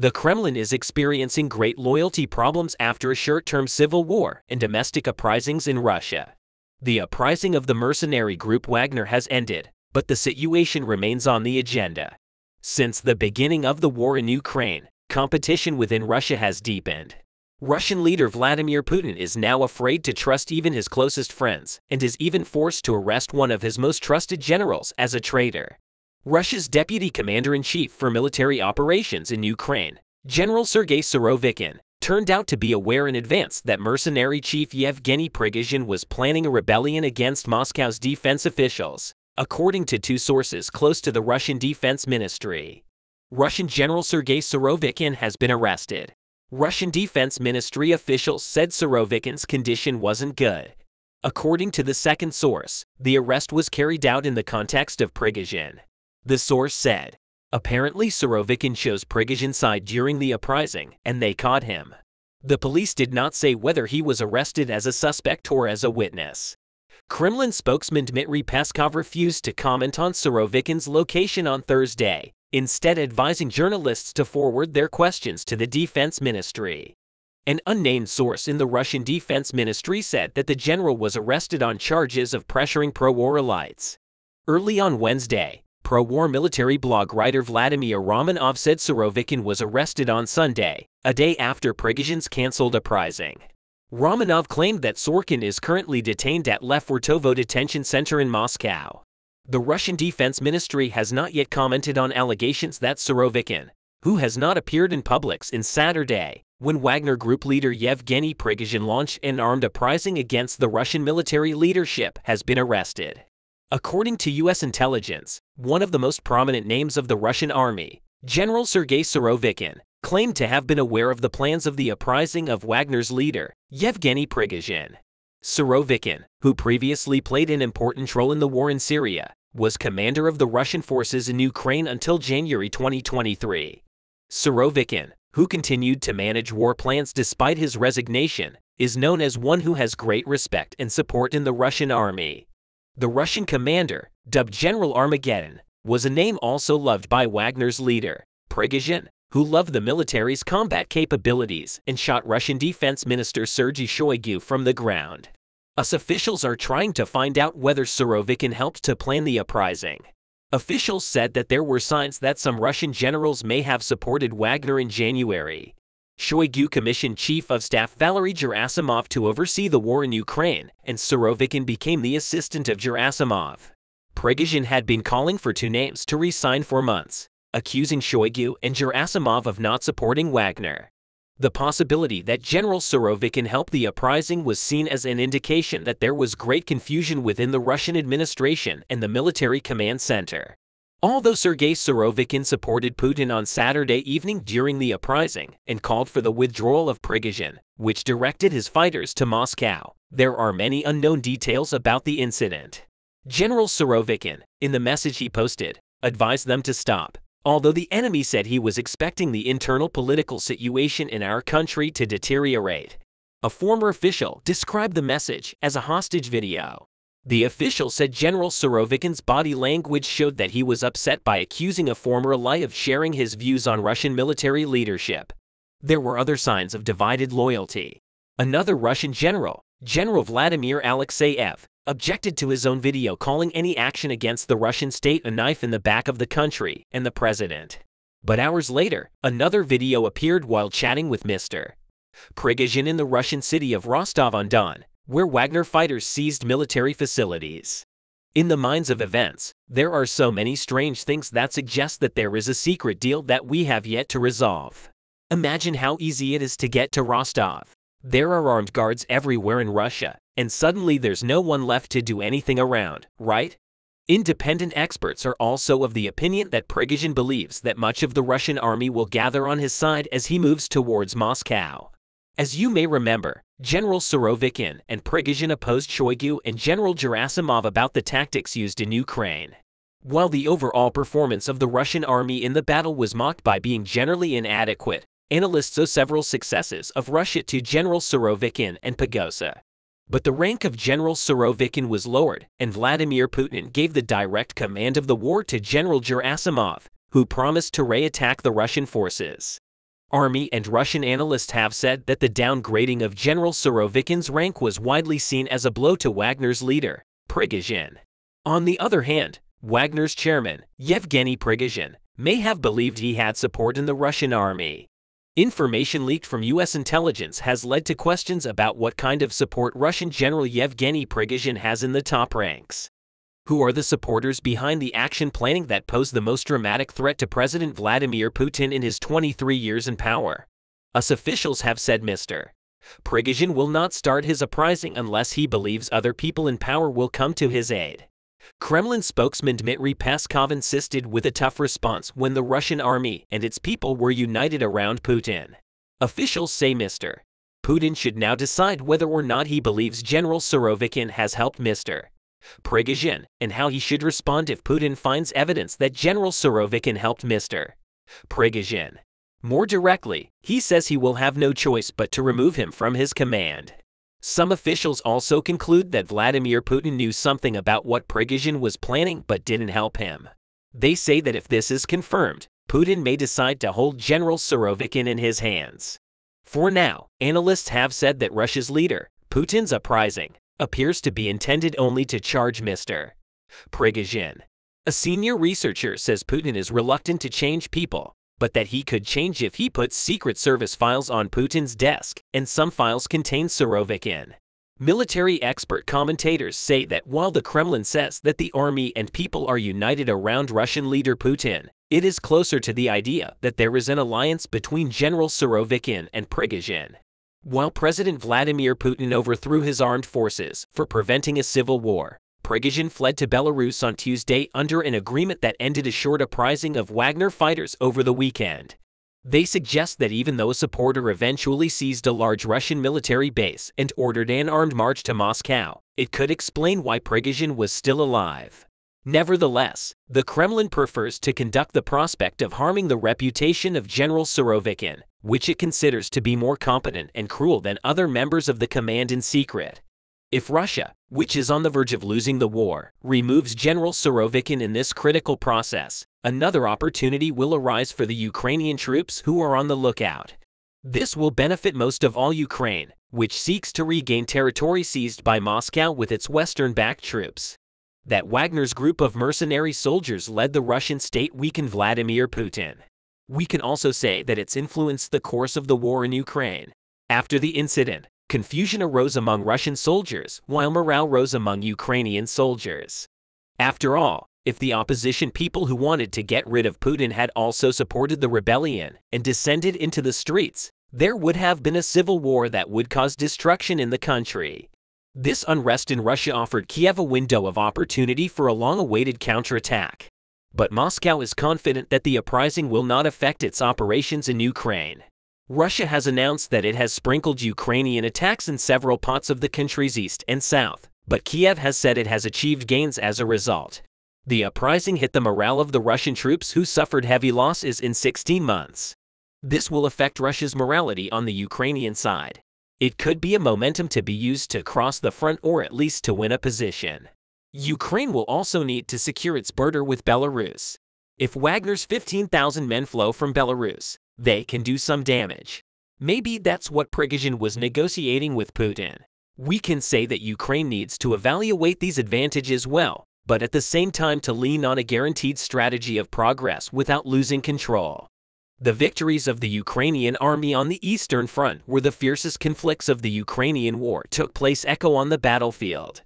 The Kremlin is experiencing great loyalty problems after a short-term civil war and domestic uprisings in Russia. The uprising of the mercenary group Wagner has ended, but the situation remains on the agenda. Since the beginning of the war in Ukraine, competition within Russia has deepened. Russian leader Vladimir Putin is now afraid to trust even his closest friends and is even forced to arrest one of his most trusted generals as a traitor. Russia's deputy commander-in-chief for military operations in Ukraine, General Sergei Surovikin, turned out to be aware in advance that mercenary chief Yevgeny Prigozhin was planning a rebellion against Moscow's defense officials, according to two sources close to the Russian Defense Ministry. Russian General Sergei Surovikin has been arrested. Russian Defense Ministry officials said Surovikin's condition wasn't good. According to the second source, the arrest was carried out in the context of Prigozhin. The source said, apparently Surovikin chose Prigozhin's side during the uprising, and they caught him. The police did not say whether he was arrested as a suspect or as a witness. Kremlin spokesman Dmitry Peskov refused to comment on Surovikin's location on Thursday, instead advising journalists to forward their questions to the Defense Ministry. An unnamed source in the Russian Defense Ministry said that the general was arrested on charges of pressuring pro-war elites. Early on Wednesday, pro-war military blog writer Vladimir Romanov said Surovikin was arrested on Sunday, a day after Prigozhin's cancelled uprising. Romanov claimed that Sorkin is currently detained at Lefortovo detention center in Moscow. The Russian Defense Ministry has not yet commented on allegations that Surovikin, who has not appeared in public since Saturday, when Wagner Group leader Yevgeny Prigozhin launched an armed uprising against the Russian military leadership, has been arrested. According to U.S. intelligence, one of the most prominent names of the Russian army, General Sergei Surovikin, claimed to have been aware of the plans of the uprising of Wagner's leader, Yevgeny Prigozhin. Surovikin, who previously played an important role in the war in Syria, was commander of the Russian forces in Ukraine until January 2023. Surovikin, who continued to manage war plans despite his resignation, is known as one who has great respect and support in the Russian army. The Russian commander, dubbed General Armageddon, was a name also loved by Wagner's leader, Prigozhin, who loved the military's combat capabilities and shot Russian Defense Minister Sergei Shoigu from the ground. US officials are trying to find out whether Surovikin helped to plan the uprising. Officials said that there were signs that some Russian generals may have supported Wagner in January. Shoigu commissioned Chief of Staff Valery Gerasimov to oversee the war in Ukraine, and Surovikin became the assistant of Gerasimov. Prigozhin had been calling for two names to resign for months, accusing Shoigu and Gerasimov of not supporting Wagner. The possibility that General Surovikin helped the uprising was seen as an indication that there was great confusion within the Russian administration and the military command center. Although Sergei Surovikin supported Putin on Saturday evening during the uprising and called for the withdrawal of Prigozhin, which directed his fighters to Moscow, there are many unknown details about the incident. General Surovikin, in the message he posted, advised them to stop, although the enemy said he was expecting the internal political situation in our country to deteriorate. A former official described the message as a hostage video. The official said General Surovikin's body language showed that he was upset by accusing a former ally of sharing his views on Russian military leadership. There were other signs of divided loyalty. Another Russian general, General Vladimir Alexeyev, objected to his own video calling any action against the Russian state a knife in the back of the country and the president. But hours later, another video appeared while chatting with Mr. Prigozhin in the Russian city of Rostov-on-Don, where Wagner fighters seized military facilities. In the minds of events, there are so many strange things that suggest that there is a secret deal that we have yet to resolve. Imagine how easy it is to get to Rostov. There are armed guards everywhere in Russia, and suddenly there's no one left to do anything around, right? Independent experts are also of the opinion that Prigozhin believes that much of the Russian army will gather on his side as he moves towards Moscow. As you may remember, General Surovikin and Prigozhin opposed Shoigu and General Gerasimov about the tactics used in Ukraine. While the overall performance of the Russian army in the battle was mocked by being generally inadequate, analysts owe several successes of Russia to General Surovikin and Prigozhin. But the rank of General Surovikin was lowered, and Vladimir Putin gave the direct command of the war to General Gerasimov, who promised to re-attack the Russian forces. Army and Russian analysts have said that the downgrading of General Surovikin's rank was widely seen as a blow to Wagner's leader, Prigozhin. On the other hand, Wagner's chairman, Yevgeny Prigozhin, may have believed he had support in the Russian army. Information leaked from U.S. intelligence has led to questions about what kind of support Russian General Yevgeny Prigozhin has in the top ranks. Who are the supporters behind the action planning that posed the most dramatic threat to President Vladimir Putin in his 23 years in power? US officials have said Mr. Prigozhin will not start his uprising unless he believes other people in power will come to his aid. Kremlin spokesman Dmitry Peskov insisted with a tough response when the Russian army and its people were united around Putin. Officials say Mr. Putin should now decide whether or not he believes General Surovikin has helped Mr. Prigozhin, and how he should respond if Putin finds evidence that General Surovikin helped Mr. Prigozhin. More directly, he says he will have no choice but to remove him from his command. Some officials also conclude that Vladimir Putin knew something about what Prigozhin was planning but didn't help him. They say that if this is confirmed, Putin may decide to hold General Surovikin in his hands. For now, analysts have said that Russia's leader, Putin's uprising, appears to be intended only to charge Mr. Prigozhin. A senior researcher says Putin is reluctant to change people, but that he could change if he puts Secret Service files on Putin's desk, and some files contain Surovikin. Military expert commentators say that while the Kremlin says that the army and people are united around Russian leader Putin, it is closer to the idea that there is an alliance between General Surovikin and Prigozhin. While President Vladimir Putin overthrew his armed forces for preventing a civil war, Prigozhin fled to Belarus on Tuesday under an agreement that ended a short uprising of Wagner fighters over the weekend. They suggest that even though a supporter eventually seized a large Russian military base and ordered an armed march to Moscow, it could explain why Prigozhin was still alive. Nevertheless, the Kremlin prefers to conduct the prospect of harming the reputation of General Surovikin, which it considers to be more competent and cruel than other members of the command in secret. If Russia, which is on the verge of losing the war, removes General Surovikin in this critical process, another opportunity will arise for the Ukrainian troops who are on the lookout. This will benefit most of all Ukraine, which seeks to regain territory seized by Moscow with its western-backed troops. That Wagner's group of mercenary soldiers led the Russian state weakened Vladimir Putin. We can also say that it's influenced the course of the war in Ukraine. After the incident, confusion arose among Russian soldiers, while morale rose among Ukrainian soldiers. After all, if the opposition people who wanted to get rid of Putin had also supported the rebellion and descended into the streets, there would have been a civil war that would cause destruction in the country. This unrest in Russia offered Kiev a window of opportunity for a long-awaited counterattack. But Moscow is confident that the uprising will not affect its operations in Ukraine. Russia has announced that it has sprinkled Ukrainian attacks in several parts of the country's east and south, but Kiev has said it has achieved gains as a result. The uprising hit the morale of the Russian troops who suffered heavy losses in 16 months. This will affect Russia's morality on the Ukrainian side. It could be a momentum to be used to cross the front or at least to win a position. Ukraine will also need to secure its border with Belarus. If Wagner's 15,000 men flow from Belarus, they can do some damage. Maybe that's what Prigozhin was negotiating with Putin. We can say that Ukraine needs to evaluate these advantages well, but at the same time to lean on a guaranteed strategy of progress without losing control. The victories of the Ukrainian army on the Eastern Front, where the fiercest conflicts of the Ukrainian war took place, echo on the battlefield.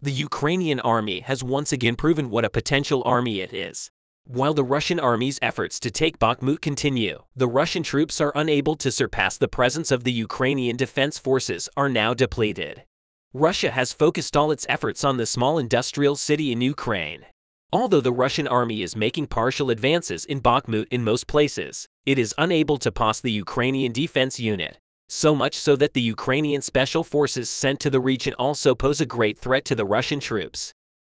The Ukrainian army has once again proven what a potential army it is. While the Russian army's efforts to take Bakhmut continue, the Russian troops are unable to surpass the presence of the Ukrainian defense forces are now depleted. Russia has focused all its efforts on the small industrial city in Ukraine. Although the Russian army is making partial advances in Bakhmut in most places, it is unable to pass the Ukrainian defense unit. So much so that the Ukrainian special forces sent to the region also pose a great threat to the Russian troops.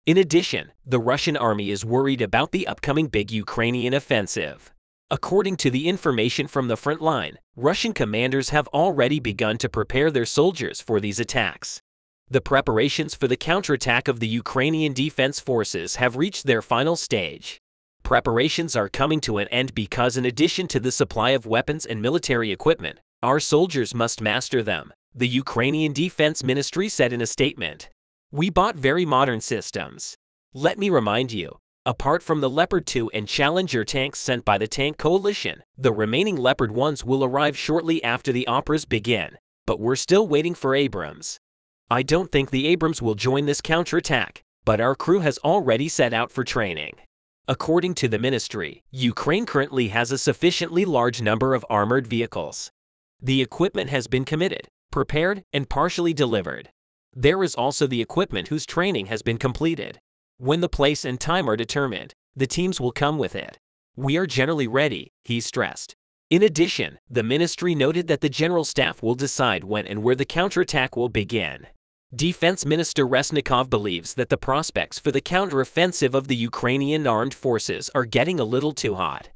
In addition, the Russian army is worried about the upcoming big Ukrainian offensive. According to the information from the front line, Russian commanders have already begun to prepare their soldiers for these attacks. The preparations for the counterattack of the Ukrainian defense forces have reached their final stage. preparations are coming to an end because in addition to the supply of weapons and military equipment, our soldiers must master them, the Ukrainian Defense Ministry said in a statement. We bought very modern systems. Let me remind you, apart from the Leopard 2 and Challenger tanks sent by the Tank Coalition, the remaining Leopard 1s will arrive shortly after the operas begin, but we're still waiting for Abrams. I don't think the Abrams will join this counterattack, but our crew has already set out for training. According to the ministry, Ukraine currently has a sufficiently large number of armored vehicles. The equipment has been committed, prepared, and partially delivered. There is also the equipment whose training has been completed. When the place and time are determined, the teams will come with it. We are generally ready, he stressed. In addition, the ministry noted that the General Staff will decide when and where the counterattack will begin. Defense Minister Resnikov believes that the prospects for the counteroffensive of the Ukrainian armed forces are getting a little too hot.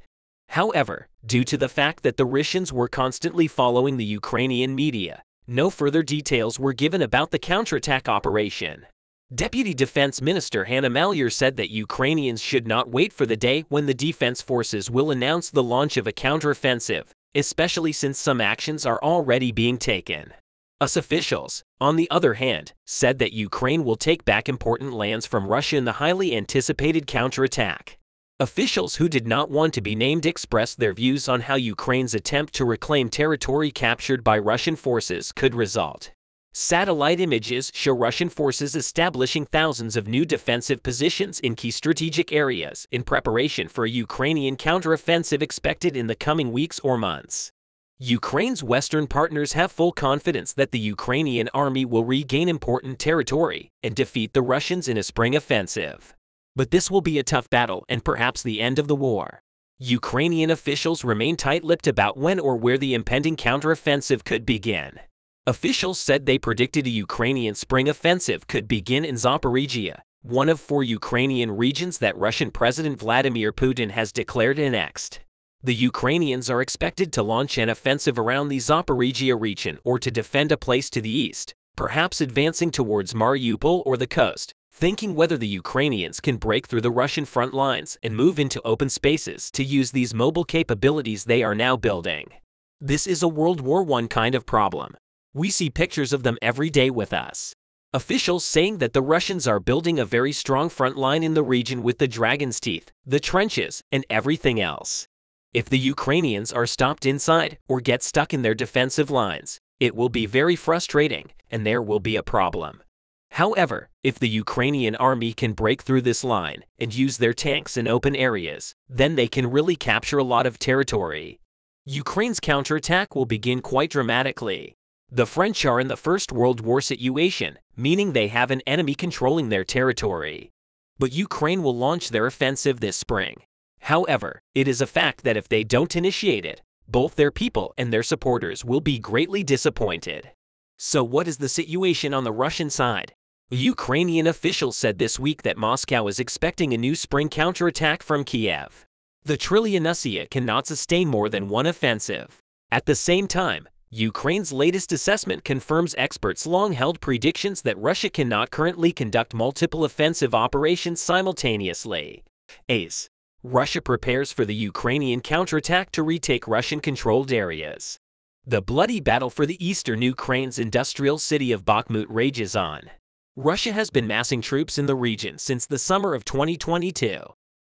However, due to the fact that the Russians were constantly following the Ukrainian media, no further details were given about the counterattack operation. Deputy Defense Minister Hanna Maliar said that Ukrainians should not wait for the day when the defense forces will announce the launch of a counteroffensive, especially since some actions are already being taken. US officials, on the other hand, said that Ukraine will take back important lands from Russia in the highly anticipated counterattack. Officials who did not want to be named expressed their views on how Ukraine's attempt to reclaim territory captured by Russian forces could result. Satellite images show Russian forces establishing thousands of new defensive positions in key strategic areas in preparation for a Ukrainian counteroffensive expected in the coming weeks or months. Ukraine's Western partners have full confidence that the Ukrainian army will regain important territory and defeat the Russians in a spring offensive. But this will be a tough battle and perhaps the end of the war. Ukrainian officials remain tight-lipped about when or where the impending counteroffensive could begin. Officials said they predicted a Ukrainian spring offensive could begin in Zaporizhia, one of 4 Ukrainian regions that Russian President Vladimir Putin has declared annexed. The Ukrainians are expected to launch an offensive around the Zaporizhia region or to defend a place to the east, perhaps advancing towards Mariupol or the coast, thinking whether the Ukrainians can break through the Russian front lines and move into open spaces to use these mobile capabilities they are now building. This is a World War I kind of problem. We see pictures of them every day with us. Officials saying that the Russians are building a very strong front line in the region with the dragon's teeth, the trenches, and everything else. If the Ukrainians are stopped inside or get stuck in their defensive lines, it will be very frustrating and there will be a problem. However, if the Ukrainian army can break through this line and use their tanks in open areas, then they can really capture a lot of territory. Ukraine's counterattack will begin quite dramatically. The French are in the First World War situation, meaning they have an enemy controlling their territory. But Ukraine will launch their offensive this spring. However, it is a fact that if they don't initiate it, both their people and their supporters will be greatly disappointed. So what is the situation on the Russian side? Ukrainian officials said this week that Moscow is expecting a new spring counterattack from Kiev. The Trillianusia cannot sustain more than one offensive. At the same time, Ukraine's latest assessment confirms experts' long-held predictions that Russia cannot currently conduct multiple offensive operations simultaneously. As Russia prepares for the Ukrainian counterattack to retake Russian-controlled areas. The bloody battle for the eastern Ukraine's industrial city of Bakhmut rages on. Russia has been massing troops in the region since the summer of 2022.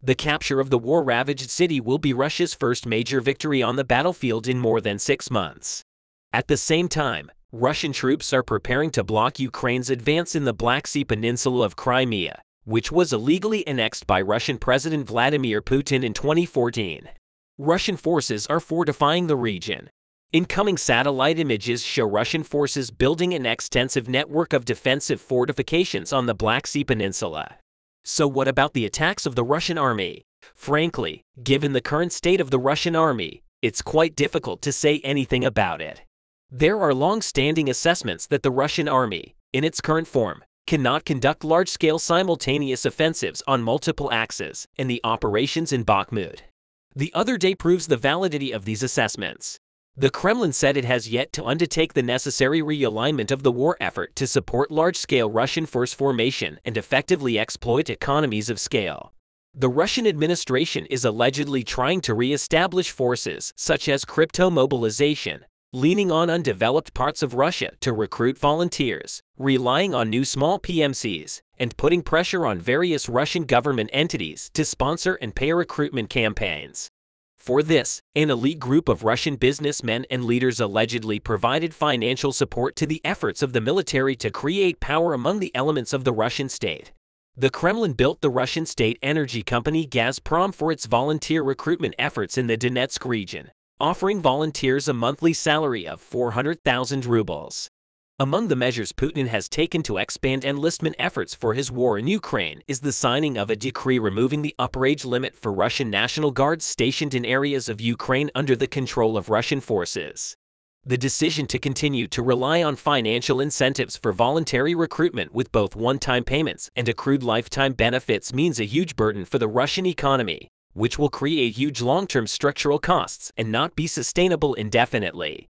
The capture of the war-ravaged city will be Russia's first major victory on the battlefield in more than 6 months. At the same time, Russian troops are preparing to block Ukraine's advance in the Black Sea Peninsula of Crimea, which was illegally annexed by Russian President Vladimir Putin in 2014. Russian forces are fortifying the region. Incoming satellite images show Russian forces building an extensive network of defensive fortifications on the Black Sea Peninsula. So what about the attacks of the Russian army? Frankly, given the current state of the Russian army, it's quite difficult to say anything about it. There are long-standing assessments that the Russian army, in its current form, cannot conduct large-scale simultaneous offensives on multiple axes, and the operations in Bakhmut the other day proves the validity of these assessments. The Kremlin said it has yet to undertake the necessary realignment of the war effort to support large-scale Russian force formation and effectively exploit economies of scale. The Russian administration is allegedly trying to re-establish forces such as crypto mobilization, leaning on undeveloped parts of Russia to recruit volunteers, relying on new small PMCs, and putting pressure on various Russian government entities to sponsor and pay recruitment campaigns. For this, an elite group of Russian businessmen and leaders allegedly provided financial support to the efforts of the military to create power among the elements of the Russian state. The Kremlin built the Russian state energy company Gazprom for its volunteer recruitment efforts in the Donetsk region, offering volunteers a monthly salary of 400,000 rubles. Among the measures Putin has taken to expand enlistment efforts for his war in Ukraine is the signing of a decree removing the upper age limit for Russian National Guards stationed in areas of Ukraine under the control of Russian forces. The decision to continue to rely on financial incentives for voluntary recruitment with both one-time payments and accrued lifetime benefits means a huge burden for the Russian economy, which will create huge long-term structural costs and not be sustainable indefinitely.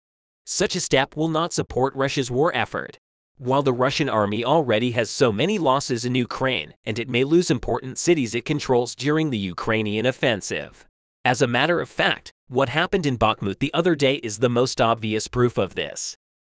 Such a step will not support Russia's war effort. While the Russian army already has so many losses in Ukraine, and it may lose important cities it controls during the Ukrainian offensive. As a matter of fact, what happened in Bakhmut the other day is the most obvious proof of this.